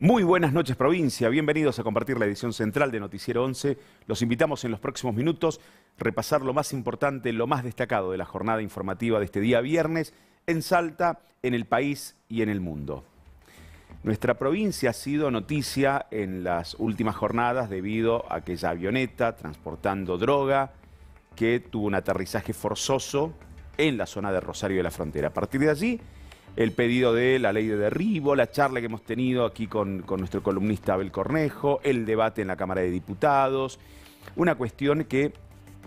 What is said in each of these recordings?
Muy buenas noches, provincia. Bienvenidos a compartir la edición central de Noticiero 11. Los invitamos en los próximos minutos a repasar lo más importante, lo más destacado de la jornada informativa de este día viernes en Salta, en el país y en el mundo. Nuestra provincia ha sido noticia en las últimas jornadas debido a aquella avioneta transportando droga que tuvo un aterrizaje forzoso en la zona de Rosario de la Frontera. A partir de allí, el pedido de la ley de derribo, la charla que hemos tenido aquí con nuestro columnista Abel Cornejo, el debate en la Cámara de Diputados, una cuestión que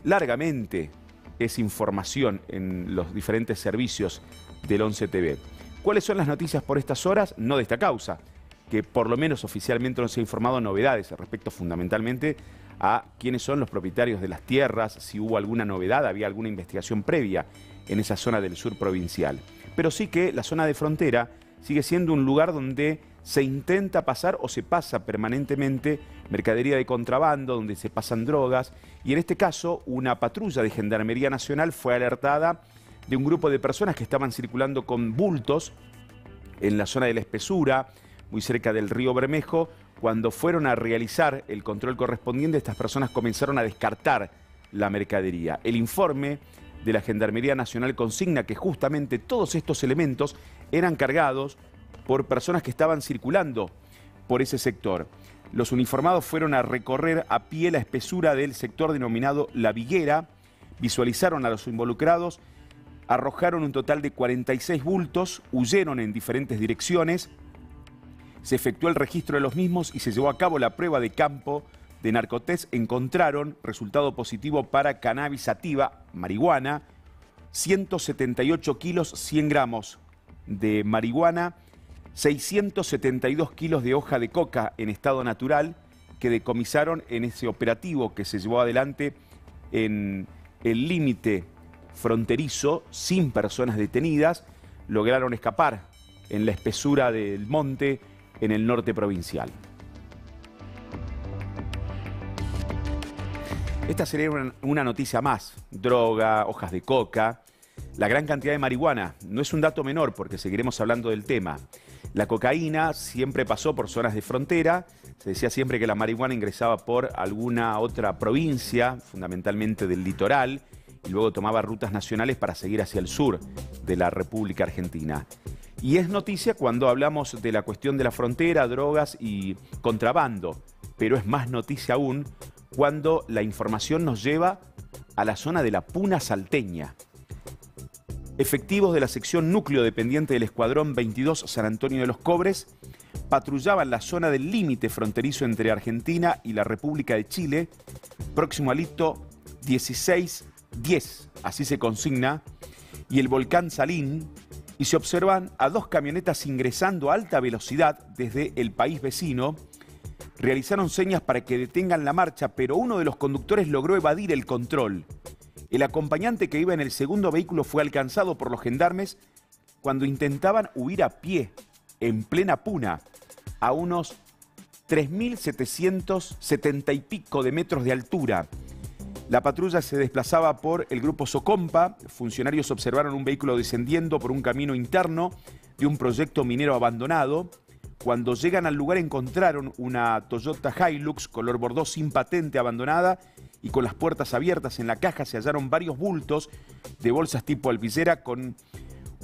largamente es información en los diferentes servicios del 11 TV. ¿Cuáles son las noticias por estas horas? No de esta causa, que por lo menos oficialmente no se ha informado novedades respecto fundamentalmente a quiénes son los propietarios de las tierras, si hubo alguna novedad, había alguna investigación previa en esa zona del sur provincial. Pero sí que la zona de frontera sigue siendo un lugar donde se intenta pasar o se pasa permanentemente mercadería de contrabando, donde se pasan drogas, y en este caso una patrulla de Gendarmería Nacional fue alertada de un grupo de personas que estaban circulando con bultos en la zona de la Espesura, muy cerca del río Bermejo. Cuando fueron a realizar el control correspondiente, estas personas comenzaron a descartar la mercadería. El informe de la Gendarmería Nacional consigna que justamente todos estos elementos eran cargados por personas que estaban circulando por ese sector. Los uniformados fueron a recorrer a pie la espesura del sector denominado La Viguera, visualizaron a los involucrados, arrojaron un total de 46 bultos, huyeron en diferentes direcciones, se efectuó el registro de los mismos y se llevó a cabo la prueba de campo de narcotest. Encontraron resultado positivo para cannabis sativa, marihuana, 178 kilos, 100 gramos de marihuana, 672 kilos de hoja de coca en estado natural que decomisaron en ese operativo que se llevó adelante en el límite fronterizo sin personas detenidas. Lograron escapar en la espesura del monte en el norte provincial. Esta sería una noticia más: droga, hojas de coca, la gran cantidad de marihuana. No es un dato menor porque seguiremos hablando del tema. La cocaína siempre pasó por zonas de frontera. Se decía siempre que la marihuana ingresaba por alguna otra provincia, fundamentalmente del litoral, y luego tomaba rutas nacionales para seguir hacia el sur de la República Argentina. Y es noticia cuando hablamos de la cuestión de la frontera, drogas y contrabando, pero es más noticia aún cuando la información nos lleva a la zona de la Puna salteña. Efectivos de la sección núcleo dependiente del Escuadrón 22 San Antonio de los Cobres patrullaban la zona del límite fronterizo entre Argentina y la República de Chile, próximo al hito 1610, así se consigna, y el volcán Salín, y se observan a dos camionetas ingresando a alta velocidad desde el país vecino. Realizaron señas para que detengan la marcha, pero uno de los conductores logró evadir el control. El acompañante que iba en el segundo vehículo fue alcanzado por los gendarmes cuando intentaban huir a pie, en plena Puna, a unos 3.770 y pico de metros de altura. La patrulla se desplazaba por el grupo Socompa. Funcionarios observaron un vehículo descendiendo por un camino interno de un proyecto minero abandonado. Cuando llegan al lugar encontraron una Toyota Hilux color bordó sin patente abandonada y con las puertas abiertas. En la caja se hallaron varios bultos de bolsas tipo alpillera con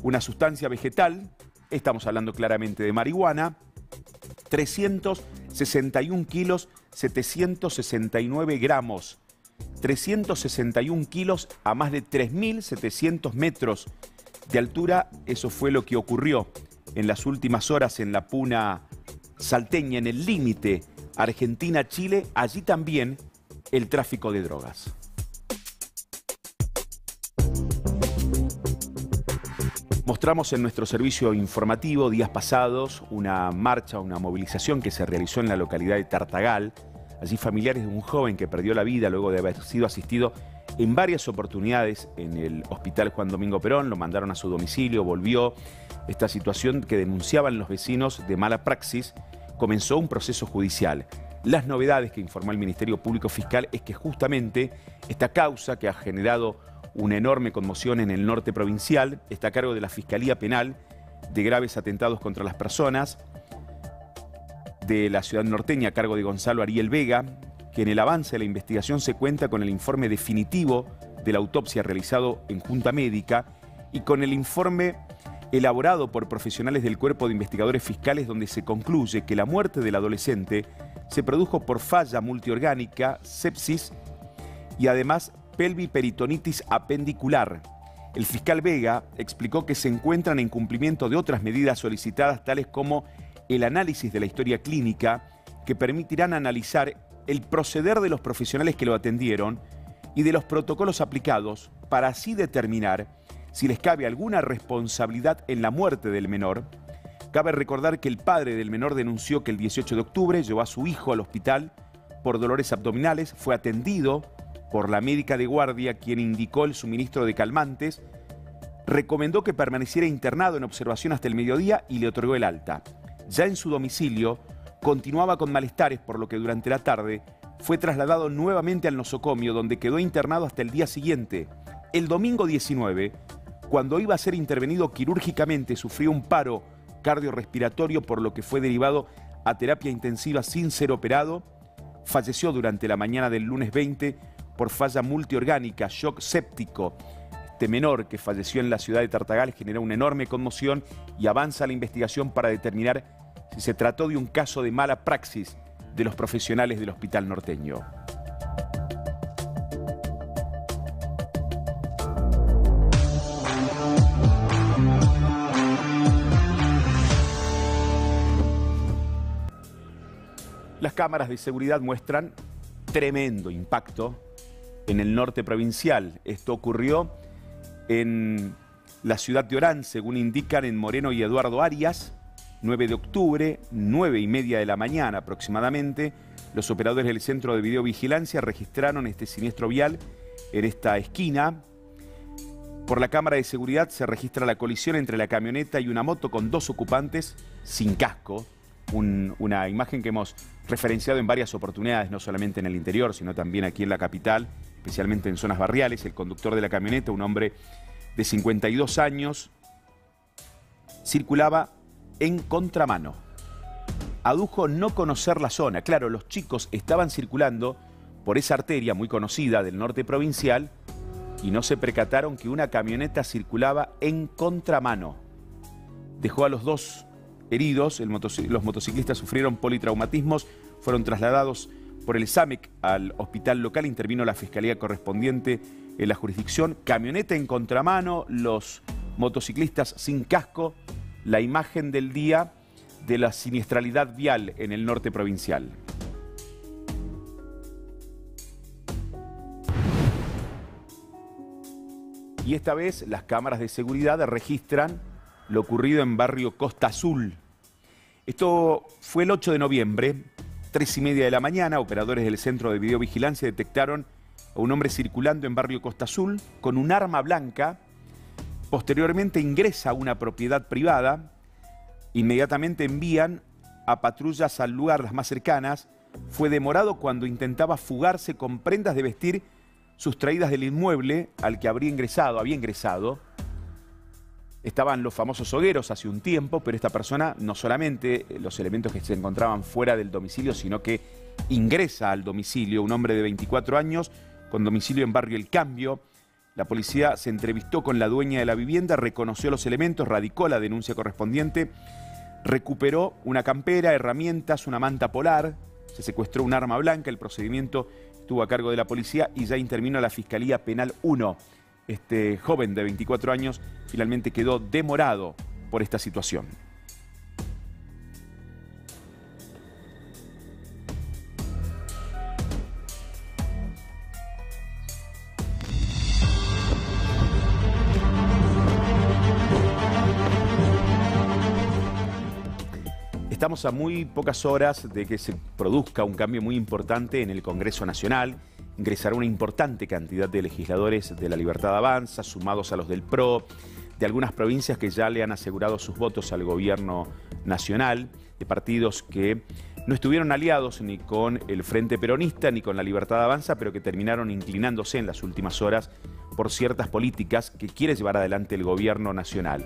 una sustancia vegetal. Estamos hablando claramente de marihuana. 361 kilos, 769 gramos. 361 kilos a más de 3.700 metros de altura. Eso fue lo que ocurrió en las últimas horas en la Puna salteña, en el límite Argentina-Chile. Allí también el tráfico de drogas. Mostramos en nuestro servicio informativo días pasados una marcha, una movilización que se realizó en la localidad de Tartagal. Allí familiares de un joven que perdió la vida luego de haber sido asistido en varias oportunidades en el Hospital Juan Domingo Perón. Lo mandaron a su domicilio, volvió. Esta situación que denunciaban los vecinos de mala praxis, comenzó un proceso judicial. Las novedades que informó el Ministerio Público Fiscal es que justamente esta causa, que ha generado una enorme conmoción en el norte provincial, está a cargo de la Fiscalía Penal de Graves Atentados contra las Personas. de la ciudad norteña a cargo de Gonzalo Ariel Vega, que en el avance de la investigación se cuenta con el informe definitivo de la autopsia realizado en Junta Médica y con el informe elaborado por profesionales del Cuerpo de Investigadores Fiscales, donde se concluye que la muerte del adolescente se produjo por falla multiorgánica, sepsis y además pelviperitonitis apendicular. El fiscal Vega explicó que se encuentran en cumplimiento de otras medidas solicitadas, tales como el análisis de la historia clínica, que permitirán analizar el proceder de los profesionales que lo atendieron y de los protocolos aplicados para así determinar si les cabe alguna responsabilidad en la muerte del menor. Cabe recordar que el padre del menor denunció que el 18 de octubre llevó a su hijo al hospital por dolores abdominales, fue atendido por la médica de guardia, quien indicó el suministro de calmantes, recomendó que permaneciera internado en observación hasta el mediodía y le otorgó el alta. Ya en su domicilio continuaba con malestares, por lo que durante la tarde fue trasladado nuevamente al nosocomio, donde quedó internado hasta el día siguiente. El domingo 19, cuando iba a ser intervenido quirúrgicamente, sufrió un paro cardiorrespiratorio, por lo que fue derivado a terapia intensiva sin ser operado. Falleció durante la mañana del lunes 20 por falla multiorgánica, shock séptico. Este menor, que falleció en la ciudad de Tartagal, generó una enorme conmoción y avanza la investigación para determinar si se trató de un caso de mala praxis de los profesionales del hospital norteño. Las cámaras de seguridad muestran tremendo impacto en el norte provincial. Esto ocurrió en la ciudad de Orán, según indican en Moreno y Eduardo Arias, 9 de octubre, 9:30 de la mañana aproximadamente. Los operadores del Centro de Videovigilancia registraron este siniestro vial en esta esquina. Por la cámara de seguridad se registra la colisión entre la camioneta y una moto con dos ocupantes sin casco. Una imagen que hemos referenciado en varias oportunidades, no solamente en el interior, sino también aquí en la capital, especialmente en zonas barriales. El conductor de la camioneta, un hombre de 52 años, circulaba en contramano. Adujo no conocer la zona. Claro, los chicos estaban circulando por esa arteria muy conocida del norte provincial y no se percataron que una camioneta circulaba en contramano. Dejó a los dos heridos. Los motociclistas sufrieron politraumatismos, fueron trasladados por el SAMEC al hospital local. Intervino la fiscalía correspondiente en la jurisdicción. Camioneta en contramano, los motociclistas sin casco. La imagen del día de la siniestralidad vial en el norte provincial. Y esta vez las cámaras de seguridad registran lo ocurrido en barrio Costa Azul. Esto fue el 8 de noviembre, 3:30 de la mañana. Operadores del Centro de Videovigilancia detectaron a un hombre circulando en barrio Costa Azul con un arma blanca. Posteriormente ingresa a una propiedad privada. Inmediatamente envían a patrullas al lugar, las más cercanas. Fue demorado cuando intentaba fugarse con prendas de vestir sustraídas del inmueble al que había ingresado. Estaban los famosos hogueros hace un tiempo, pero esta persona no solamente los elementos que se encontraban fuera del domicilio, sino que ingresa al domicilio. Un hombre de 24 años con domicilio en barrio El Cambio. La policía se entrevistó con la dueña de la vivienda, reconoció los elementos, radicó la denuncia correspondiente, recuperó una campera, herramientas, una manta polar, se secuestró un arma blanca. El procedimiento estuvo a cargo de la policía y ya intervino la Fiscalía Penal 1. Este joven de 24 años finalmente quedó demorado por esta situación. Estamos a muy pocas horas de que se produzca un cambio muy importante en el Congreso Nacional. Ingresará una importante cantidad de legisladores de La Libertad Avanza, sumados a los del PRO, de algunas provincias que ya le han asegurado sus votos al gobierno nacional, de partidos que no estuvieron aliados ni con el Frente Peronista ni con La Libertad Avanza, pero que terminaron inclinándose en las últimas horas por ciertas políticas que quiere llevar adelante el gobierno nacional.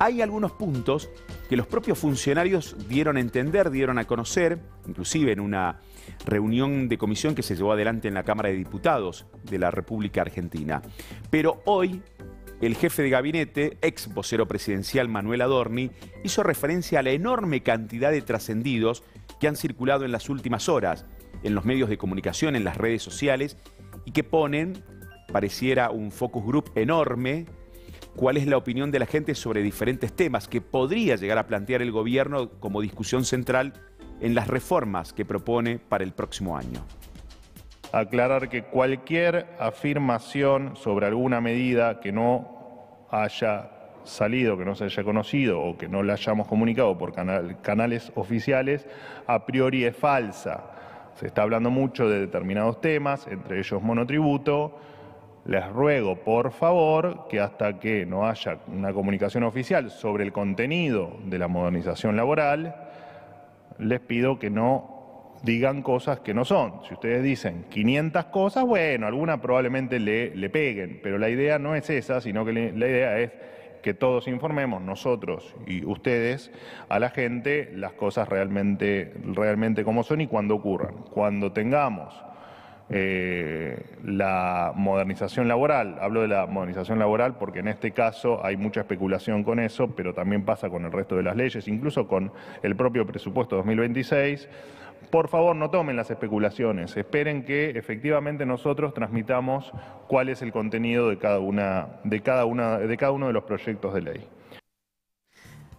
Hay algunos puntos que los propios funcionarios dieron a entender, dieron a conocer, inclusive en una reunión de comisión que se llevó adelante en la Cámara de Diputados de la República Argentina. Pero hoy, el jefe de gabinete, ex vocero presidencial Manuel Adorni, hizo referencia a la enorme cantidad de trascendidos que han circulado en las últimas horas en los medios de comunicación, en las redes sociales, y que ponen, pareciera un focus group enorme, cuál es la opinión de la gente sobre diferentes temas que podría llegar a plantear el gobierno como discusión central en las reformas que propone para el próximo año. Aclarar que cualquier afirmación sobre alguna medida que no haya salido, que no se haya conocido o que no la hayamos comunicado por canales oficiales, a priori es falsa. Se está hablando mucho de determinados temas, entre ellos monotributo. Les ruego, por favor, que hasta que no haya una comunicación oficial sobre el contenido de la modernización laboral, les pido que no digan cosas que no son. Si ustedes dicen 500 cosas, bueno, alguna probablemente le peguen, pero la idea no es esa, sino que la idea es que todos informemos, nosotros y ustedes, a la gente las cosas realmente como son y cuando ocurran. Cuando tengamos la modernización laboral, hablo de la modernización laboral porque en este caso hay mucha especulación con eso, pero también pasa con el resto de las leyes, incluso con el propio presupuesto 2026. Por favor, no tomen las especulaciones, esperen que efectivamente nosotros transmitamos cuál es el contenido de cada uno de los proyectos de ley.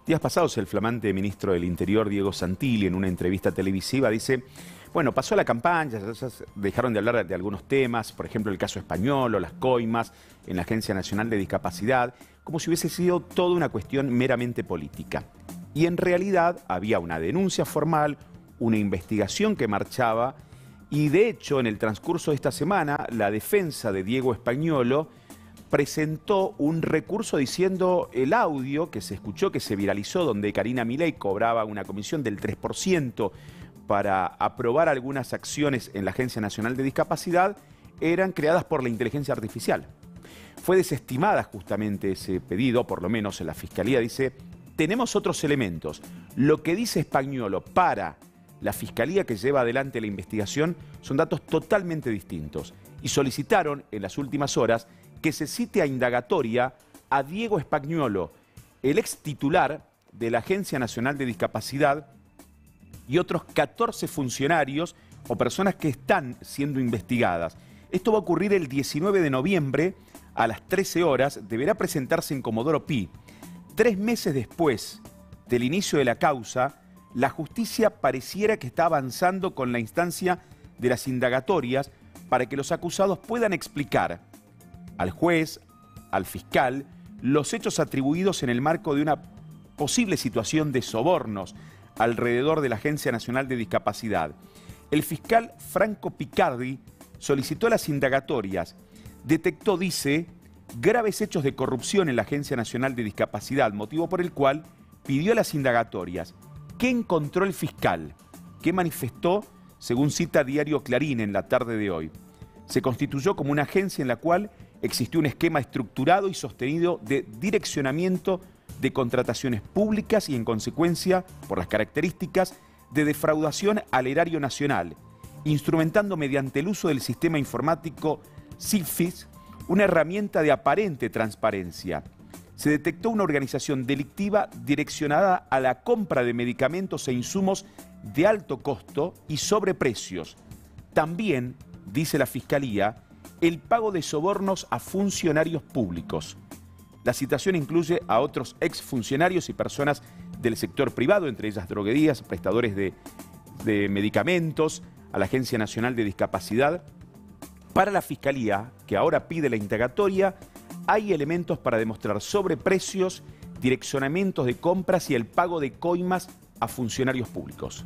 Días pasados, el flamante ministro del Interior, Diego Santilli, en una entrevista televisiva, dice: bueno, pasó la campaña, ya dejaron de hablar de algunos temas, por ejemplo, el caso español o las coimas en la Agencia Nacional de Discapacidad, como si hubiese sido toda una cuestión meramente política. Y en realidad había una denuncia formal, una investigación que marchaba, y de hecho, en el transcurso de esta semana, la defensa de Diego Spagnuolo presentó un recurso diciendo el audio que se escuchó, que se viralizó, donde Karina Milei cobraba una comisión del 3% para aprobar algunas acciones en la Agencia Nacional de Discapacidad, eran creadas por la inteligencia artificial. Fue desestimada justamente ese pedido, por lo menos en la Fiscalía dice: tenemos otros elementos. Lo que dice Spagnuolo para la Fiscalía que lleva adelante la investigación son datos totalmente distintos. Y solicitaron en las últimas horas que se cite a indagatoria a Diego Spagnuolo, el ex titular de la Agencia Nacional de Discapacidad, y otros 14 funcionarios o personas que están siendo investigadas. Esto va a ocurrir el 19 de noviembre a las 13 horas. Deberá presentarse en Comodoro Pi. 3 meses después del inicio de la causa, la justicia pareciera que está avanzando con la instancia de las indagatorias para que los acusados puedan explicar al juez, al fiscal, los hechos atribuidos en el marco de una posible situación de sobornos alrededor de la Agencia Nacional de Discapacidad. El fiscal Franco Picardi solicitó las indagatorias. Detectó, dice, graves hechos de corrupción en la Agencia Nacional de Discapacidad, motivo por el cual pidió las indagatorias. ¿Qué encontró el fiscal? ¿Qué manifestó? Según cita Diario Clarín en la tarde de hoy. Se constituyó como una agencia en la cual existió un esquema estructurado y sostenido de direccionamiento de contrataciones públicas y, en consecuencia, por las características, de defraudación al erario nacional, instrumentando mediante el uso del sistema informático SIGFIS una herramienta de aparente transparencia. Se detectó una organización delictiva direccionada a la compra de medicamentos e insumos de alto costo y sobreprecios. También, dice la Fiscalía, el pago de sobornos a funcionarios públicos. La citación incluye a otros exfuncionarios y personas del sector privado, entre ellas droguerías, prestadores de medicamentos, a la Agencia Nacional de Discapacidad. Para la Fiscalía, que ahora pide la indagatoria, hay elementos para demostrar sobreprecios, direccionamientos de compras y el pago de coimas a funcionarios públicos.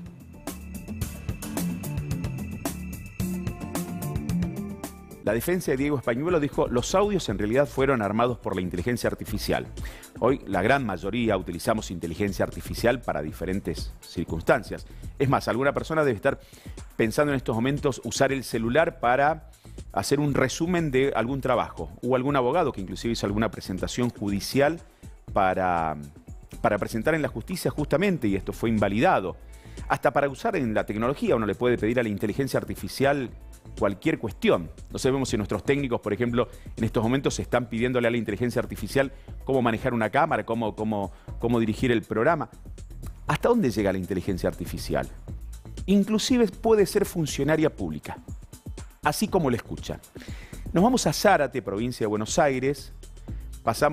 La defensa de Diego Spagnuolo dijo: los audios en realidad fueron armados por la inteligencia artificial. Hoy la gran mayoría utilizamos inteligencia artificial para diferentes circunstancias. Es más, alguna persona debe estar pensando en estos momentos usar el celular para hacer un resumen de algún trabajo, o algún abogado que inclusive hizo alguna presentación judicial para para presentar en la justicia justamente, y esto fue invalidado. Hasta para usar en la tecnología uno le puede pedir a la inteligencia artificial cualquier cuestión. No sabemos si nuestros técnicos, por ejemplo, en estos momentos están pidiéndole a la inteligencia artificial cómo manejar una cámara, cómo dirigir el programa. ¿Hasta dónde llega la inteligencia artificial? Inclusive puede ser funcionaria pública, así como lo escuchan. Nos vamos a Zárate, provincia de Buenos Aires.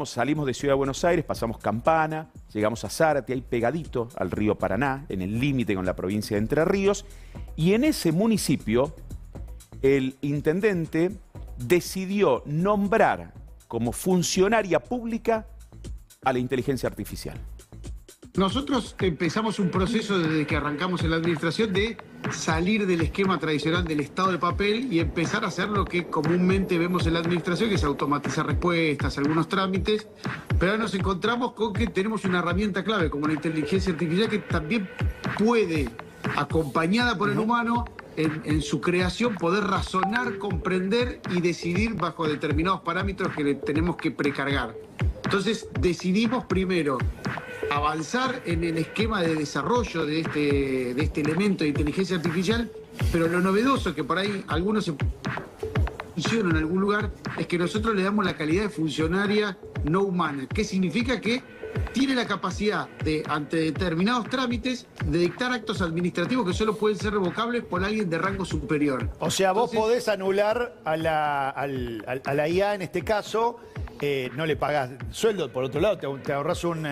Salimos de Ciudad de Buenos Aires, pasamos Campana, llegamos a Zárate, ahí pegadito al río Paraná, en el límite con la provincia de Entre Ríos. Y en ese municipio, el intendente decidió nombrar como funcionaria pública a la inteligencia artificial. Nosotros empezamos un proceso desde que arrancamos en la administración de salir del esquema tradicional del estado de papel y empezar a hacer lo que comúnmente vemos en la administración, que es automatizar respuestas, algunos trámites, pero ahora nos encontramos con que tenemos una herramienta clave como la inteligencia artificial que también puede, acompañada por el humano, en su creación, poder razonar, comprender y decidir bajo determinados parámetros que le tenemos que precargar. Entonces decidimos primero avanzar en el esquema de desarrollo de este elemento de inteligencia artificial, pero lo novedoso que por ahí algunos se funcionan en algún lugar es que nosotros le damos la calidad de funcionaria no humana. ¿Qué significa? Que tiene la capacidad de, ante determinados trámites, de dictar actos administrativos que solo pueden ser revocables por alguien de rango superior. O sea, vos podés anular a la IA en este caso. No le pagás sueldo, por otro lado, te ahorrás un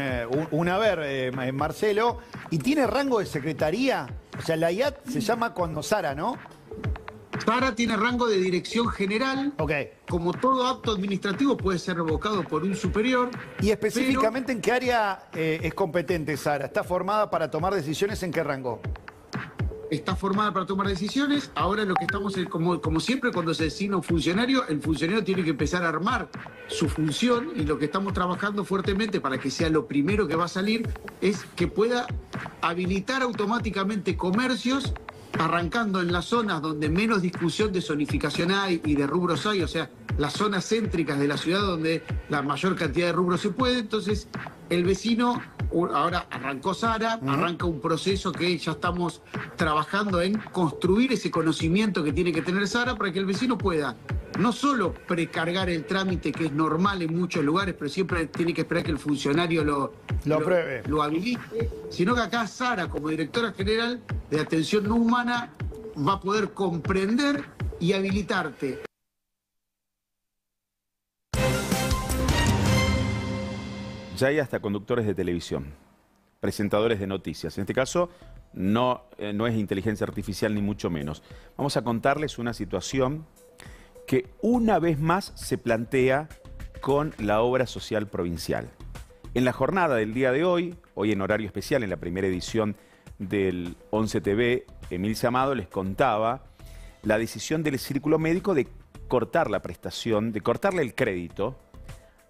haber, Marcelo. ¿Y tiene rango de secretaría? O sea, la IA se llama cuando Sara, ¿no? Sara tiene rango de dirección general. Ok. Como todo acto administrativo puede ser revocado por un superior. ¿Y específicamente en qué área es competente Sara? ¿Está formada para tomar decisiones en qué rango? Está formada para tomar decisiones. Ahora lo que estamos, como siempre, cuando se designa un funcionario, el funcionario tiene que empezar a armar su función, y lo que estamos trabajando fuertemente para que sea lo primero que va a salir es que pueda habilitar automáticamente comercios, arrancando en las zonas donde menos discusión de zonificación hay y de rubros hay, o sea, las zonas céntricas de la ciudad donde la mayor cantidad de rubros se puede. Entonces, el vecino, ahora arrancó Sara, arranca un proceso que ya estamos trabajando en construir ese conocimiento que tiene que tener Sara para que el vecino pueda no solo precargar el trámite, que es normal en muchos lugares, pero siempre tiene que esperar que el funcionario lo apruebe, lo habilite, sino que acá Sara, como directora general de atención no humana, va a poder comprender y habilitarte. Ya hay hasta conductores de televisión, presentadores de noticias. En este caso, no es inteligencia artificial ni mucho menos. Vamos a contarles una situación que una vez más se plantea con la obra social provincial. En la jornada del día de hoy en horario especial, en la primera edición del 11 TV, Emilce Amado les contaba la decisión del Círculo Médico de cortar la prestación, de cortarle el crédito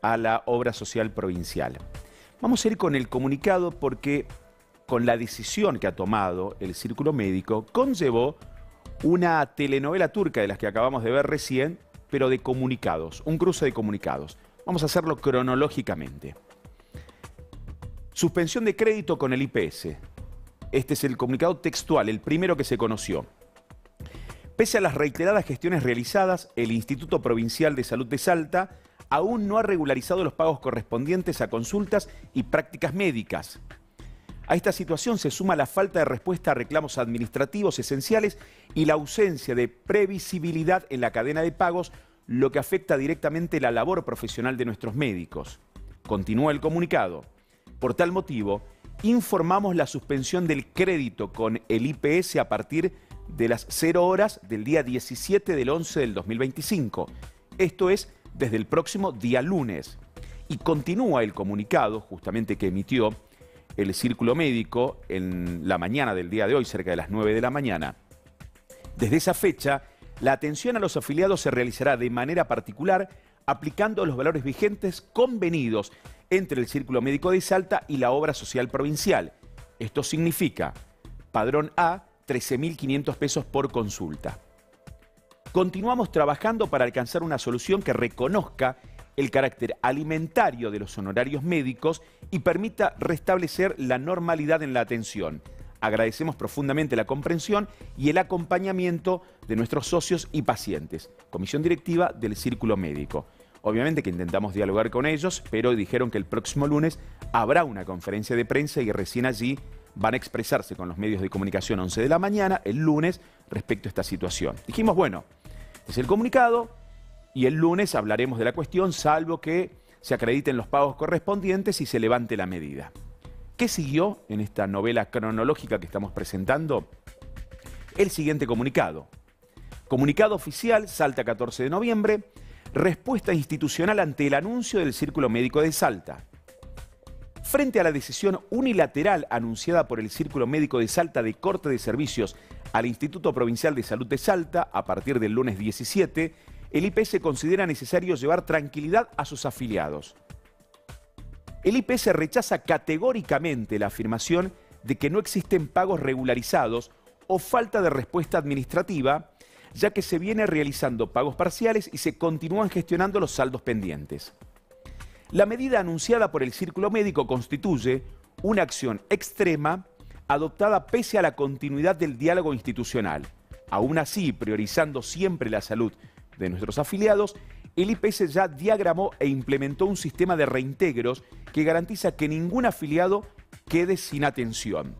a la obra social provincial. Vamos a ir con el comunicado porque con la decisión que ha tomado el Círculo Médico conllevó una telenovela turca de las que acabamos de ver recién, pero de comunicados, un cruce de comunicados. Vamos a hacerlo cronológicamente. Suspensión de crédito con el IPS. Este es el comunicado textual, el primero que se conoció. Pese a las reiteradas gestiones realizadas, el Instituto Provincial de Salud de Salta aún no ha regularizado los pagos correspondientes a consultas y prácticas médicas. A esta situación se suma la falta de respuesta a reclamos administrativos esenciales y la ausencia de previsibilidad en la cadena de pagos, lo que afecta directamente la labor profesional de nuestros médicos. Continúa el comunicado. Por tal motivo, informamos la suspensión del crédito con el IPS a partir de las 0 horas del día 17 del 11 del 2025. Esto es desde el próximo día lunes. Y continúa el comunicado, justamente que emitió el Círculo Médico en la mañana del día de hoy, cerca de las 9 de la mañana. Desde esa fecha, la atención a los afiliados se realizará de manera particular, aplicando los valores vigentes convenidos entre el Círculo Médico de Salta y la obra social provincial. Esto significa, padrón A, 13.500 pesos por consulta. Continuamos trabajando para alcanzar una solución que reconozca el carácter alimentario de los honorarios médicos y permita restablecer la normalidad en la atención. Agradecemos profundamente la comprensión y el acompañamiento de nuestros socios y pacientes. Comisión directiva del Círculo Médico. Obviamente que intentamos dialogar con ellos, pero dijeron que el próximo lunes habrá una conferencia de prensa y recién allí van a expresarse con los medios de comunicación 11 de la mañana, el lunes, respecto a esta situación. Dijimos, bueno, este es el comunicado y el lunes hablaremos de la cuestión, salvo que se acrediten los pagos correspondientes y se levante la medida. ¿Qué siguió en esta novela cronológica que estamos presentando? El siguiente comunicado. Comunicado oficial, Salta 14 de noviembre, respuesta institucional ante el anuncio del Círculo Médico de Salta. Frente a la decisión unilateral anunciada por el Círculo Médico de Salta de corte de servicios al Instituto Provincial de Salud de Salta a partir del lunes 17, el IPS considera necesario llevar tranquilidad a sus afiliados. El IPS rechaza categóricamente la afirmación de que no existen pagos regularizados o falta de respuesta administrativa, ya que se viene realizando pagos parciales y se continúan gestionando los saldos pendientes. La medida anunciada por el Círculo Médico constituye una acción extrema adoptada pese a la continuidad del diálogo institucional. Aún así, priorizando siempre la salud de nuestros afiliados, el IPS ya diagramó e implementó un sistema de reintegros que garantiza que ningún afiliado quede sin atención.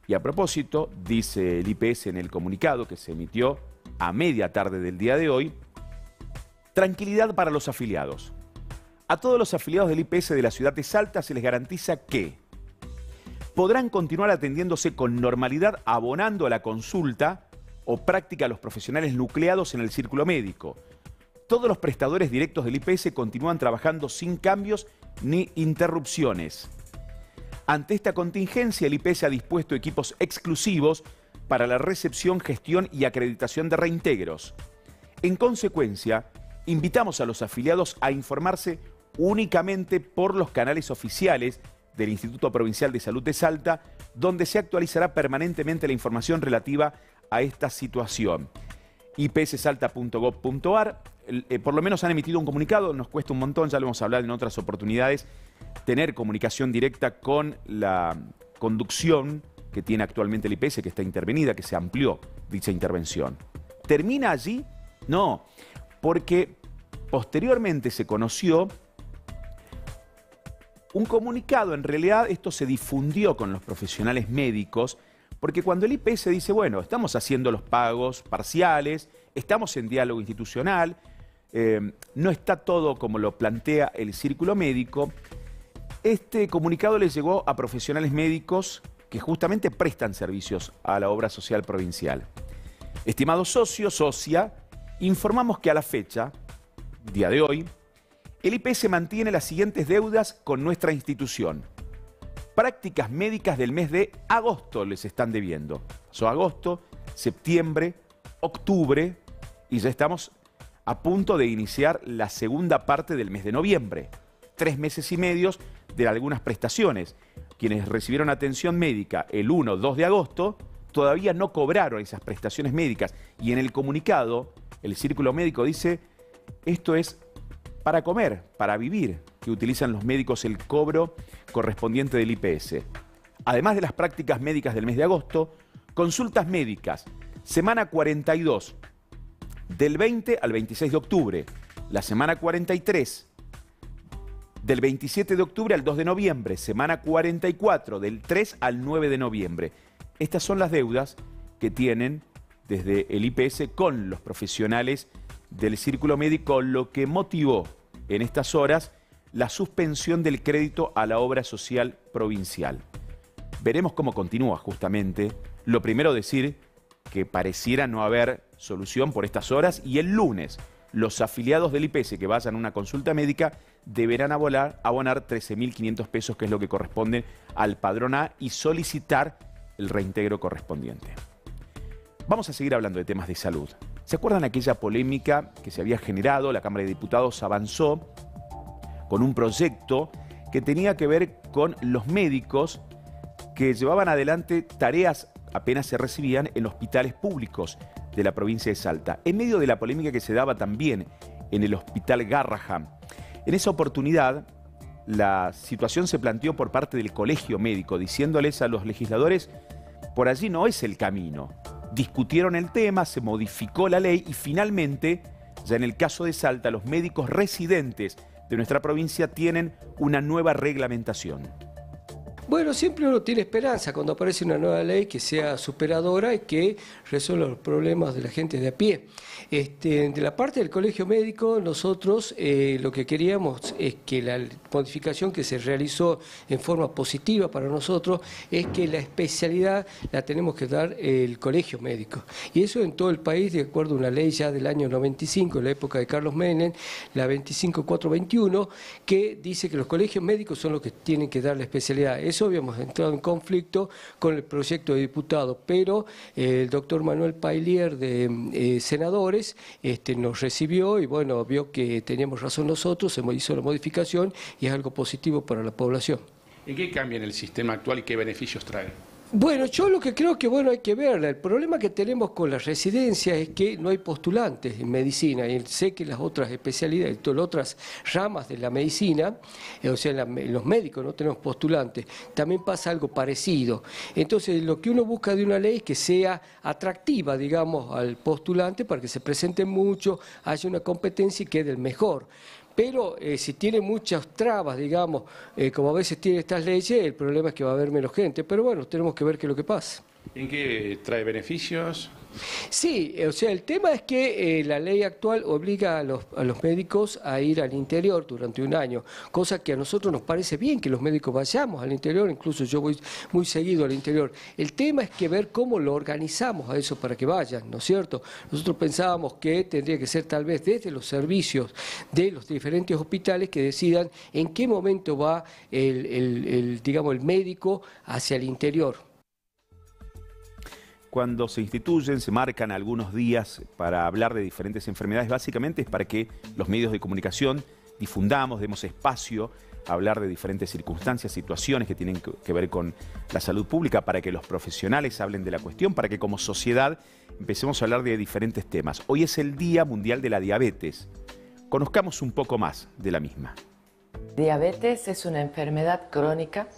Y a propósito, dice el IPS en el comunicado que se emitió a media tarde del día de hoy, tranquilidad para los afiliados. A todos los afiliados del IPS de la ciudad de Salta se les garantiza que podrán continuar atendiéndose con normalidad abonando a la consulta o práctica a los profesionales nucleados en el Círculo Médico. Todos los prestadores directos del IPS continúan trabajando sin cambios ni interrupciones. Ante esta contingencia, el IPS ha dispuesto equipos exclusivos para la recepción, gestión y acreditación de reintegros. En consecuencia, invitamos a los afiliados a informarse únicamente por los canales oficiales del Instituto Provincial de Salud de Salta, donde se actualizará permanentemente la información relativa a esta situación. ipssalta.gov.ar, por lo menos han emitido un comunicado, nos cuesta un montón, ya lo hemos hablado en otras oportunidades, tener comunicación directa con la conducción que tiene actualmente el IPS, que está intervenida, que se amplió dicha intervención. ¿Termina allí? No, porque posteriormente se conoció un comunicado, en realidad esto se difundió con los profesionales médicos, porque cuando el IPS dice, bueno, estamos haciendo los pagos parciales, estamos en diálogo institucional, no está todo como lo plantea el Círculo Médico, este comunicado le llegó a profesionales médicos que justamente prestan servicios a la obra social provincial. Estimados socios, socia, informamos que a la fecha, día de hoy, el IPS mantiene las siguientes deudas con nuestra institución. Prácticas médicas del mes de agosto les están debiendo. Son agosto, septiembre, octubre y ya estamos a punto de iniciar la segunda parte del mes de noviembre. 3 meses y medio de algunas prestaciones. Quienes recibieron atención médica el 1-2 de agosto todavía no cobraron esas prestaciones médicas. Y en el comunicado, el Círculo Médico dice, esto es para comer, para vivir, que utilizan los médicos el cobro correspondiente del IPS. Además de las prácticas médicas del mes de agosto, consultas médicas, semana 42, del 20 al 26 de octubre, la semana 43, del 27 de octubre al 2 de noviembre, semana 44, del 3 al 9 de noviembre. Estas son las deudas que tienen desde el IPS con los profesionales del Círculo Médico, lo que motivó en estas horas la suspensión del crédito a la obra social provincial. Veremos cómo continúa justamente. Lo primero decir que pareciera no haber solución por estas horas y el lunes los afiliados del IPS que vayan a una consulta médica deberán abonar 13.500 pesos, que es lo que corresponde al padrón A, y solicitar el reintegro correspondiente. Vamos a seguir hablando de temas de salud. ¿Se acuerdan aquella polémica que se había generado? La Cámara de Diputados avanzó con un proyecto que tenía que ver con los médicos que llevaban adelante tareas apenas se recibían en hospitales públicos de la provincia de Salta. En medio de la polémica que se daba también en el Hospital Garrahan, En esa oportunidad, la situación se planteó por parte del Colegio Médico, diciéndoles a los legisladores, por allí no es el camino. Discutieron el tema, se modificó la ley y finalmente, ya en el caso de Salta, los médicos residentes de nuestra provincia tienen una nueva reglamentación. Bueno, siempre uno tiene esperanza cuando aparece una nueva ley que sea superadora y que resuelva los problemas de la gente de a pie. De la parte del Colegio Médico, nosotros lo que queríamos es que la modificación que se realizó en forma positiva para nosotros es que la especialidad la tenemos que dar el Colegio Médico. Y eso en todo el país, de acuerdo a una ley ya del año 95, en la época de Carlos Menem, la 25421, que dice que los colegios médicos son los que tienen que dar la especialidad. Eso habíamos entrado en conflicto con el proyecto de diputado, pero el doctor Manuel Pailier de Senadores nos recibió y bueno, vio que teníamos razón nosotros, se hizo la modificación y es algo positivo para la población. ¿En qué cambia en el sistema actual y qué beneficios trae? Bueno, yo lo que creo que hay que verla. El problema que tenemos con las residencias es que no hay postulantes en medicina. Y sé que las otras especialidades, las otras ramas de la medicina, o sea, los médicos no tenemos postulantes. También pasa algo parecido. Entonces, lo que uno busca de una ley es que sea atractiva, digamos, al postulante para que se presente mucho, haya una competencia y quede el mejor. Pero si tiene muchas trabas, digamos, como a veces tiene estas leyes, el problema es que va a haber menos gente. Pero bueno, tenemos que ver qué es lo que pasa. ¿En qué trae beneficios? Sí, o sea, el tema es que la ley actual obliga a los médicos a ir al interior durante un año, cosa que a nosotros nos parece bien que los médicos vayamos al interior, incluso yo voy muy seguido al interior. El tema es que ver cómo lo organizamos a eso para que vayan, ¿no es cierto? Nosotros pensábamos que tendría que ser tal vez desde los servicios de los diferentes hospitales que decidan en qué momento va digamos, el médico hacia el interior. Cuando se instituyen, se marcan algunos días para hablar de diferentes enfermedades, básicamente es para que los medios de comunicación difundamos, demos espacio a hablar de diferentes circunstancias, situaciones que tienen que ver con la salud pública, para que los profesionales hablen de la cuestión, para que como sociedad empecemos a hablar de diferentes temas. Hoy es el Día Mundial de la Diabetes. Conozcamos un poco más de la misma. Diabetes es una enfermedad crónica.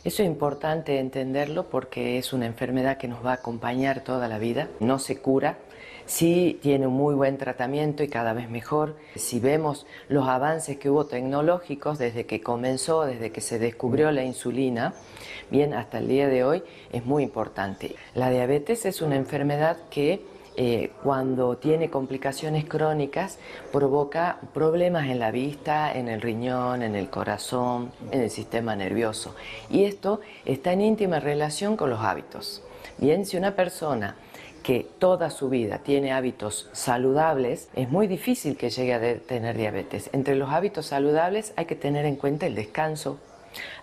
Eso es importante entenderlo porque es una enfermedad que nos va a acompañar toda la vida, no se cura, sí tiene un muy buen tratamiento y cada vez mejor. Si vemos los avances que hubo tecnológicos desde que comenzó, desde que se descubrió la insulina, bien, hasta el día de hoy es muy importante. La diabetes es una enfermedad que cuando tiene complicaciones crónicas provoca problemas en la vista, en el riñón, en el corazón, en el sistema nervioso. Y esto está en íntima relación con los hábitos. Bien, si una persona que toda su vida tiene hábitos saludables, es muy difícil que llegue a tener diabetes. Entre los hábitos saludables hay que tener en cuenta el descanso,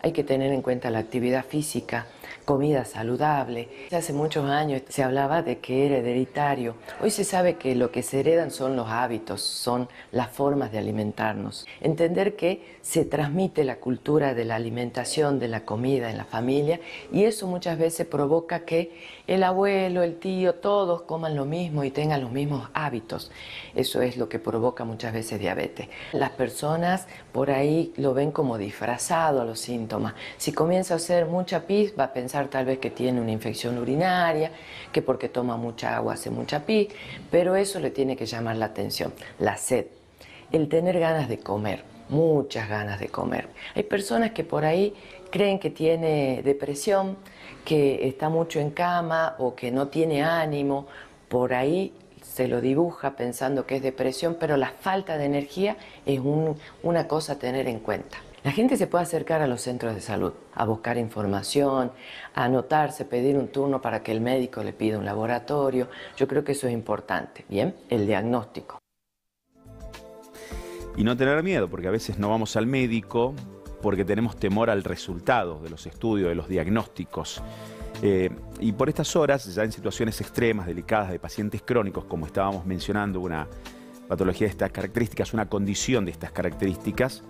hay que tener en cuenta la actividad física, comida saludable. Hace muchos años se hablaba de que era hereditario. Hoy se sabe que lo que se heredan son los hábitos, son las formas de alimentarnos. Entender que se transmite la cultura de la alimentación, de la comida en la familia, y eso muchas veces provoca que el abuelo, el tío, todos coman lo mismo y tengan los mismos hábitos. Eso es lo que provoca muchas veces diabetes. Las personas por ahí lo ven como disfrazado a los síntomas. Si comienza a hacer mucha pis, va a pensar tal vez que tiene una infección urinaria, que porque toma mucha agua hace mucha pis, pero eso le tiene que llamar la atención. La sed, el tener ganas de comer, muchas ganas de comer. Hay personas que por ahí creen que tiene depresión, que está mucho en cama o que no tiene ánimo, por ahí se lo dibuja pensando que es depresión, pero la falta de energía es una cosa a tener en cuenta. La gente se puede acercar a los centros de salud, a buscar información, a anotarse, pedir un turno para que el médico le pida un laboratorio. Yo creo que eso es importante, ¿bien? El diagnóstico. Y no tener miedo, porque a veces no vamos al médico porque tenemos temor al resultado de los estudios, de los diagnósticos. Y por estas horas, ya en situaciones extremas, delicadas, de pacientes crónicos, como estábamos mencionando, una patología de estas características, una condición de estas características,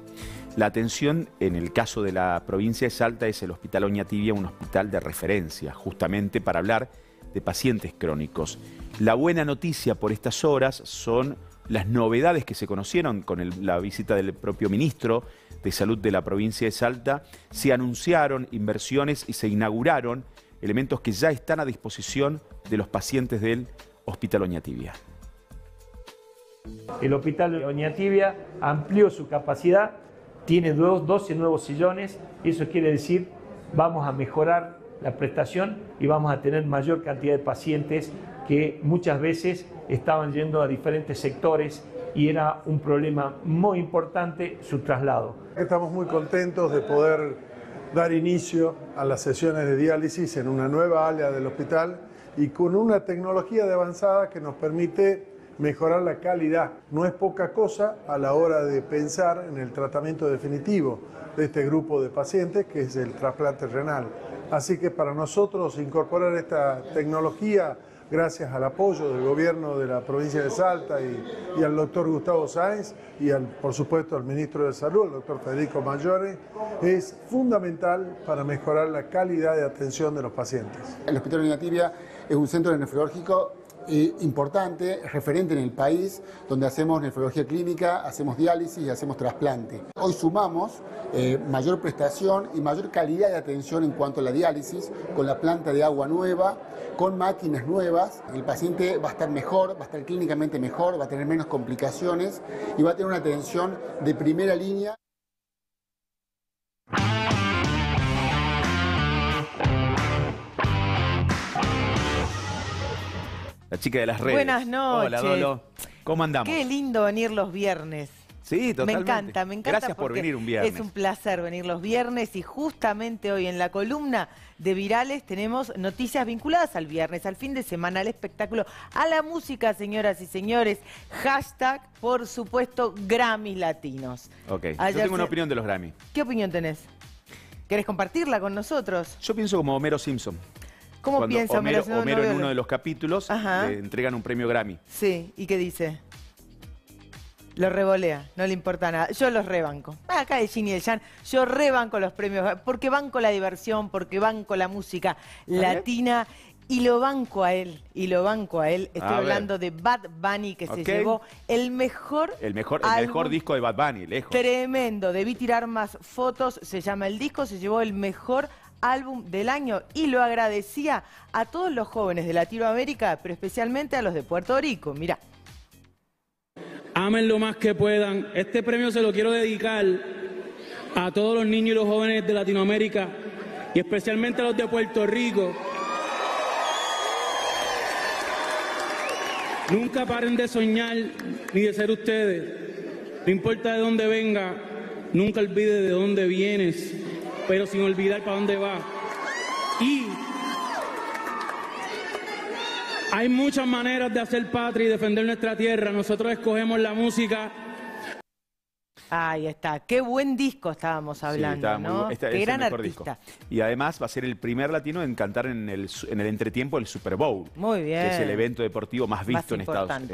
la atención en el caso de la provincia de Salta es el Hospital Oñatibia, un hospital de referencia, justamente para hablar de pacientes crónicos. La buena noticia por estas horas son las novedades que se conocieron con la visita del propio ministro de Salud de la provincia de Salta. Se anunciaron inversiones y se inauguraron elementos que ya están a disposición de los pacientes del Hospital Oñatibia. El Hospital Oñatibia amplió su capacidad, tiene 12 nuevos sillones, y eso quiere decir vamos a mejorar la prestación y vamos a tener mayor cantidad de pacientes que muchas veces estaban yendo a diferentes sectores y era un problema muy importante su traslado. Estamos muy contentos de poder dar inicio a las sesiones de diálisis en una nueva área del hospital y con una tecnología de avanzada que nos permite mejorar la calidad. No es poca cosa a la hora de pensar en el tratamiento definitivo de este grupo de pacientes, que es el trasplante renal. Así que para nosotros incorporar esta tecnología, gracias al apoyo del gobierno de la provincia de Salta y al doctor Gustavo Sáenz y por supuesto al ministro de Salud, el doctor Federico Maggiore, es fundamental para mejorar la calidad de atención de los pacientes. El Hospital Oñatibia es un centro nefrológico importante, referente en el país, donde hacemos nefrología clínica, hacemos diálisis y hacemos trasplante. Hoy sumamos mayor prestación y mayor calidad de atención en cuanto a la diálisis, con la planta de agua nueva, con máquinas nuevas. El paciente va a estar mejor, va a estar clínicamente mejor, va a tener menos complicaciones y va a tener una atención de primera línea. La chica de las redes. Buenas noches. Hola, Dolo. ¿Cómo andamos? Qué lindo venir los viernes. Sí, totalmente. Me encanta. Gracias por venir un viernes. Es un placer venir los viernes y justamente hoy en la columna de Virales tenemos noticias vinculadas al viernes, al fin de semana, al espectáculo, a la música, señoras y señores. Hashtag, por supuesto, Grammys Latinos. Ok, yo tengo una opinión de los Grammy. ¿Qué opinión tenés? ¿Querés compartirla con nosotros? Yo pienso como Homero Simpson. ¿Cómo piensa Homero? Homero en uno de los capítulos le entregan un premio Grammy. Sí, ¿y qué dice? Lo revolea, no le importa nada. Yo los rebanco. Acá el Yin y el Yang, yo rebanco los premios, porque banco la diversión, porque banco la música latina y lo banco a él, Estoy hablando de Bad Bunny, que se llevó el mejor disco de Bad Bunny, lejos. Tremendo, debí tirar más fotos, se llama el disco, se llevó el mejor álbum del año y lo agradecía a todos los jóvenes de Latinoamérica, pero especialmente a los de Puerto Rico. Mirá. Amen lo más que puedan. Este premio se lo quiero dedicar a todos los niños y los jóvenes de Latinoamérica y especialmente a los de Puerto Rico. Nunca paren de soñar ni de ser ustedes. No importa de dónde venga, nunca olvide de dónde vienes, pero sin olvidar para dónde va. Y hay muchas maneras de hacer patria y defender nuestra tierra. Nosotros escogemos la música. Ahí está. Qué buen disco estábamos hablando, ¿no? Qué gran artista. Disco. Y además va a ser el primer latino en cantar en el entretiempo del Super Bowl. Muy bien. Que es el evento deportivo más visto en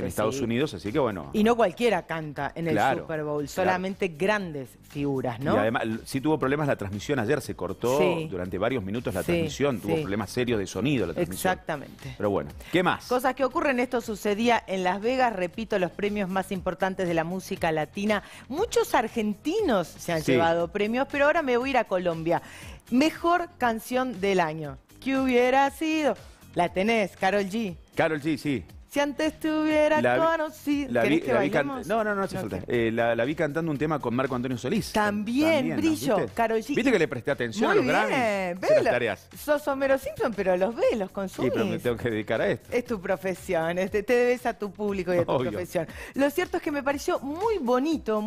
Estados Unidos, así que bueno. Y no cualquiera canta en el Super Bowl, solamente grandes figuras, ¿no? Y además sí tuvo problemas la transmisión ayer, se cortó durante varios minutos la transmisión, tuvo problemas serios de sonido la transmisión. Exactamente. Pero bueno, ¿qué más? Cosas que ocurren, esto sucedía en Las Vegas, repito, los premios más importantes de la música latina. Muchos argentinos se han llevado premios, pero ahora me voy a ir a Colombia. Mejor canción del año. ¿Qué hubiera sido? La tenés, Karol G. Karol G, sí. Si antes te hubiera conocido. ¿Querés que bailemos? No hace falta. La vi cantando un tema con Marco Antonio Solís. También Brillo, Karol G. ¿Viste que le presté atención a los Grammys? Muy bien, sos Homero Simpson, pero los ves, los consumís. Sí, pero me tengo que dedicar a esto. Es tu profesión, te debes a tu público y a tu profesión. Lo cierto es que me pareció muy bonito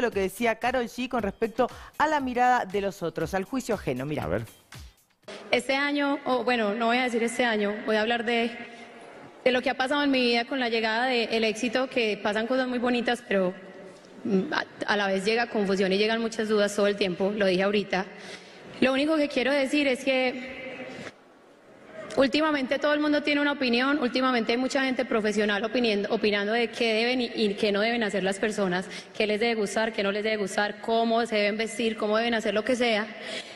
lo que decía Karol G con respecto a la mirada de los otros, al juicio ajeno. Mirá. A ver. Este año, bueno, no voy a decir este año, voy a hablar de lo que ha pasado en mi vida con la llegada del éxito, que pasan cosas muy bonitas, pero a la vez llega confusión y llegan muchas dudas todo el tiempo, lo dije ahorita. Lo único que quiero decir es que últimamente todo el mundo tiene una opinión, últimamente hay mucha gente profesional opinando de qué deben y qué no deben hacer las personas, qué les debe gustar, qué no les debe gustar, cómo se deben vestir, cómo deben hacer lo que sea.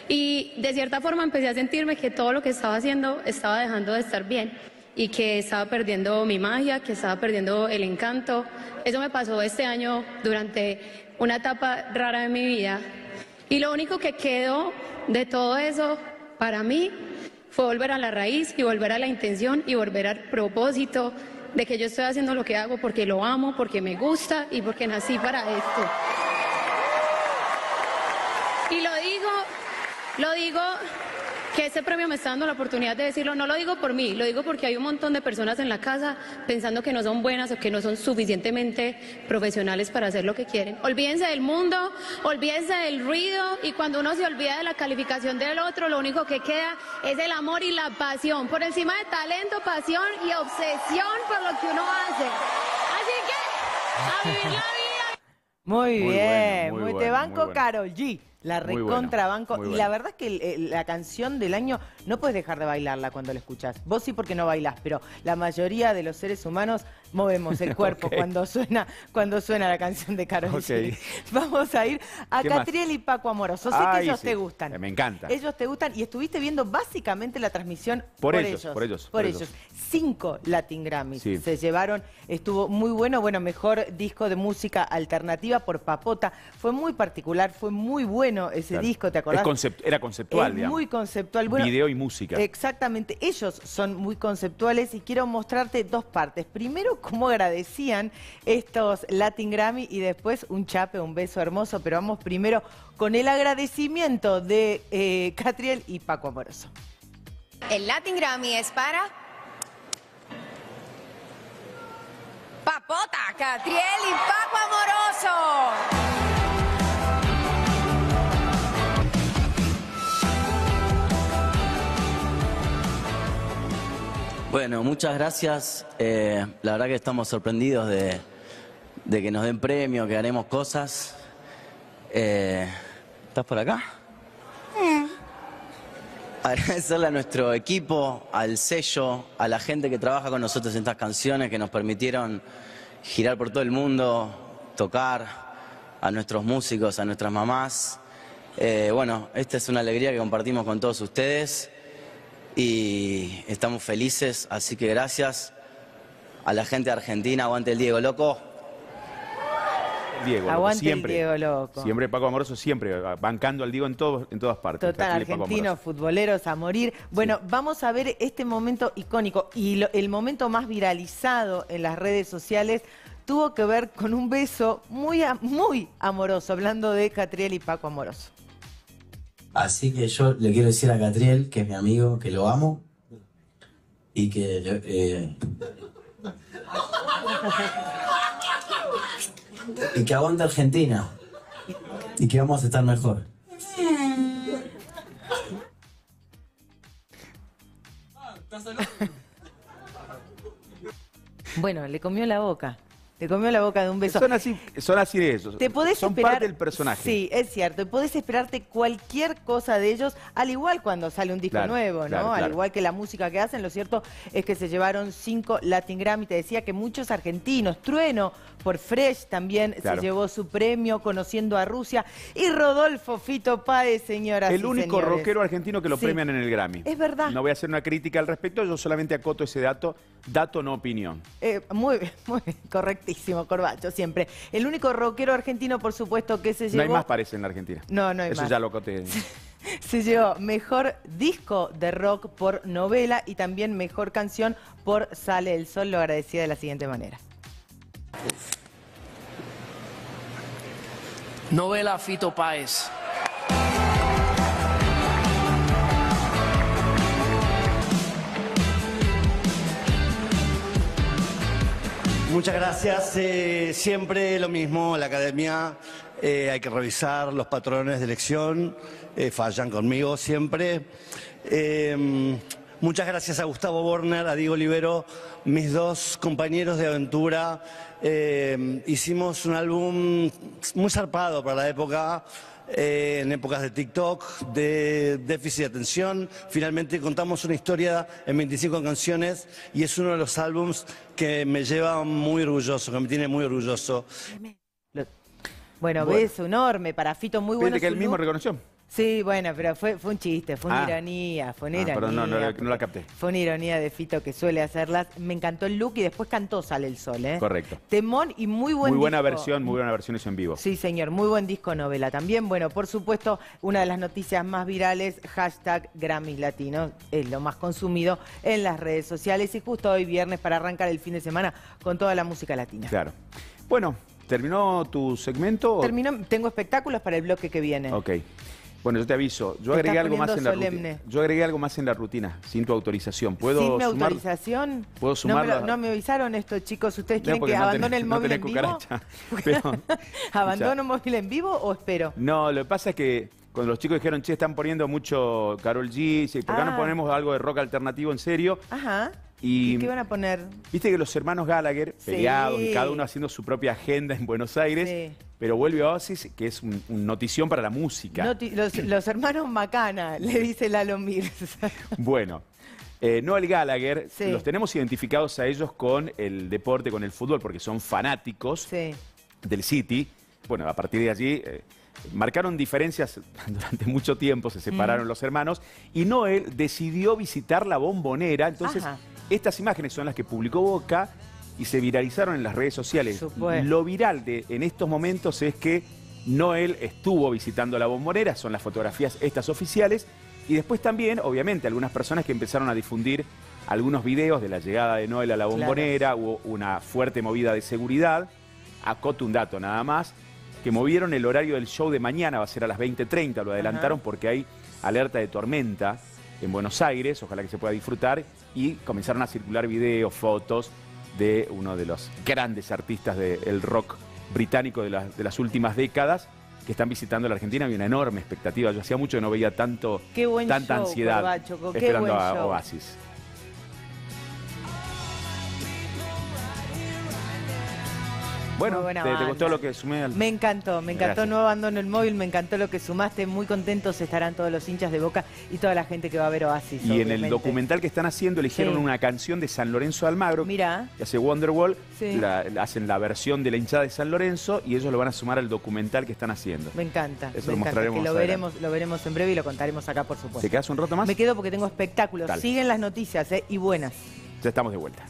Y de cierta forma empecé a sentirme que todo lo que estaba haciendo estaba dejando de estar bien. y que estaba perdiendo mi magia, que estaba perdiendo el encanto. Eso me pasó este año durante una etapa rara de mi vida. Y lo único que quedó de todo eso para mí fue volver a la raíz y volver a la intención y volver al propósito de que yo estoy haciendo lo que hago porque lo amo, porque me gusta y porque nací para esto. Y lo digo que este premio me está dando la oportunidad de decirlo, no lo digo por mí, lo digo porque hay un montón de personas en la casa pensando que no son buenas o que no son suficientemente profesionales para hacer lo que quieren. Olvídense del mundo, olvídense del ruido, y cuando uno se olvida de la calificación del otro, lo único que queda es el amor y la pasión, por encima de talento, pasión y obsesión por lo que uno hace. Así que, a vivir la vida. Muy bien, bueno, muy te bueno, banco, muy bueno. Karol G. La Muy recontra bueno, banco. muy Y bueno. la verdad es que la canción del año no puedes dejar de bailarla cuando la escuchas. Vos sí porque no bailás, pero la mayoría de los seres humanos movemos el cuerpo Ok. cuando suena la canción de Karol G. Vamos a ir a ¿Qué más? Catriel y Paco Amoroso. Sé que Ay, ellos sí. te gustan. Me encanta. Ellos te gustan y estuviste viendo básicamente la transmisión Por por ellos, ellos. por ellos, Por por ellos. ellos. 5 Latin Grammys Sí. se llevaron. Estuvo muy bueno. Bueno, mejor disco de música alternativa por Papota. Fue muy particular, fue muy bueno ese Claro. disco, ¿te acordás? Era conceptual, Es digamos. muy conceptual. Bueno, Video y música. Exactamente, ellos son muy conceptuales y quiero mostrarte dos partes. Primero, cómo agradecían estos Latin Grammy y después un chape, un beso hermoso. Pero vamos primero con el agradecimiento de Catriel y Paco Amoroso. El Latin Grammy es para Papota, Catriel y Paco Amoroso. Bueno, muchas gracias. La verdad que estamos sorprendidos de que nos den premio, que haremos cosas. ¿Estás por acá? Agradecerle a nuestro equipo, al sello, a la gente que trabaja con nosotros en estas canciones, que nos permitieron girar por todo el mundo, tocar, a nuestros músicos, a nuestras mamás. Bueno, esta es una alegría que compartimos con todos ustedes y estamos felices, así que gracias a la gente de Argentina. Aguante el Diego, loco. Diego, loco, Aguante siempre, el Diego, loco. Siempre Paco Amoroso, siempre bancando al Diego en todas partes. Total, Catriel y Paco argentinos, Amoroso. futboleros a morir. Bueno, vamos a ver este momento icónico y el momento más viralizado en las redes sociales tuvo que ver con un beso muy amoroso, hablando de Catriel y Paco Amoroso. Así que yo le quiero decir a Catriel, que es mi amigo, que lo amo y que y que aguante Argentina y que vamos a estar mejor. Bueno, le comió la boca. Le comió la boca de un beso. Son así de ellos. Te podés Son esperar, parte del personaje. Sí, es cierto. Podés esperarte cualquier cosa de ellos, al igual cuando sale un disco Claro, nuevo, ¿no? claro, Al claro. igual que la música que hacen. Lo cierto es que se llevaron 5 Latin Grammy. Te decía que muchos argentinos, Trueno por Fresh también Claro. se llevó su premio, Conociendo a Rusia. Y Rodolfo Fito Páez, señoras El y único señores. rockero argentino que lo Sí. premian en el Grammy. Es verdad. No voy a hacer una crítica al respecto, yo solamente acoto ese dato no opinión. Muy correctísimo, Corbacho, siempre. El único rockero argentino, por supuesto, que se llevó... No hay más parece en la Argentina. No, no hay Eso más. ya lo acoté. Se llevó mejor disco de rock por Novela y también mejor canción por Sale el Sol. Lo agradecía de la siguiente manera. Novela Fito Páez. Muchas gracias. Siempre lo mismo, la academia, hay que revisar los patrones de elección, fallan conmigo siempre. Muchas gracias a Gustavo Borner, a Diego Olivero, mis dos compañeros de aventura. Hicimos un álbum muy zarpado para la época. En épocas de TikTok, de déficit de atención. Finalmente contamos una historia en 25 canciones y es uno de los álbums que me lleva muy orgulloso, que me tiene muy orgulloso. Bueno, beso enorme para Fío, muy bueno. Fíjate que él su mismo look. reconoció. Sí, bueno, pero fue un chiste, fue una ironía, fue una ironía. Perdón, no la capté. Fue una ironía de Fito que suele hacerlas. Me encantó el look y después cantó Sale el Sol, ¿eh? Correcto. Temón y muy buen muy buena disco. versión, muy buena versión eso en vivo. Sí, señor, muy buen disco novela también. Bueno, por supuesto, una de las noticias más virales, #Grammys Latinos, es lo más consumido en las redes sociales y justo hoy viernes para arrancar el fin de semana con toda la música latina. Claro. Bueno, ¿terminó tu segmento? Terminó, tengo espectáculos para el bloque que viene. Ok. Bueno, yo te aviso, yo agregué algo más en la rutina. Yo agregué algo más en la rutina, sin tu autorización. ¿Puedo ¿Sin mi sumar? autorización? ¿Puedo sumarlo? No me avisaron esto, chicos. ¿Ustedes quieren porque que abandone el no móvil tenés en vivo? Pero, ¿Abandono un móvil en vivo o espero? no, lo que pasa es que cuando los chicos dijeron, che, están poniendo mucho Karol G, ¿por qué no ponemos algo de rock alternativo en serio? Ajá. ¿Y qué van a poner? Viste que los hermanos Gallagher, peleados, y cada uno haciendo su propia agenda en Buenos Aires, pero vuelve Oasis, que es un notición para la música. Los hermanos Macana, le dice Lalo Mir. Bueno, Noel Gallagher, los tenemos identificados a ellos con el deporte, con el fútbol, porque son fanáticos del City. Bueno, a partir de allí marcaron diferencias durante mucho tiempo, se separaron los hermanos, y Noel decidió visitar la Bombonera. Entonces, estas imágenes son las que publicó Boca y se viralizaron en las redes sociales. Lo viral en estos momentos es que Noel estuvo visitando la Bombonera, son las fotografías estas oficiales, y después también, obviamente, algunas personas que empezaron a difundir algunos videos de la llegada de Noel a la Bombonera. Hubo una fuerte movida de seguridad. Acoto un dato nada más, que movieron el horario del show de mañana, va a ser a las 20:30, lo adelantaron porque hay alerta de tormenta en Buenos Aires, ojalá que se pueda disfrutar, y comenzaron a circular videos, fotos de uno de los grandes artistas del rock británico de las últimas décadas, que están visitando la Argentina. Hay una enorme expectativa. Yo hacía mucho que no veía tanta ansiedad Corbacho, esperando a Oasis. Bueno, ¿te gustó lo que sumé? Me encantó, Gracias. no abandono el móvil, me encantó lo que sumaste, muy contentos estarán todos los hinchas de Boca y toda la gente que va a ver Oasis. Y en el documental que están haciendo eligieron una canción de San Lorenzo de Almagro, que hace Wonderwall, hacen la versión de la hinchada de San Lorenzo y ellos lo van a sumar al documental que están haciendo. Me encanta, Eso lo mostraremos que más lo veremos en breve y lo contaremos acá, por supuesto. ¿Te quedas un rato más? Me quedo porque tengo espectáculos, siguen las noticias y buenas. Ya estamos de vuelta.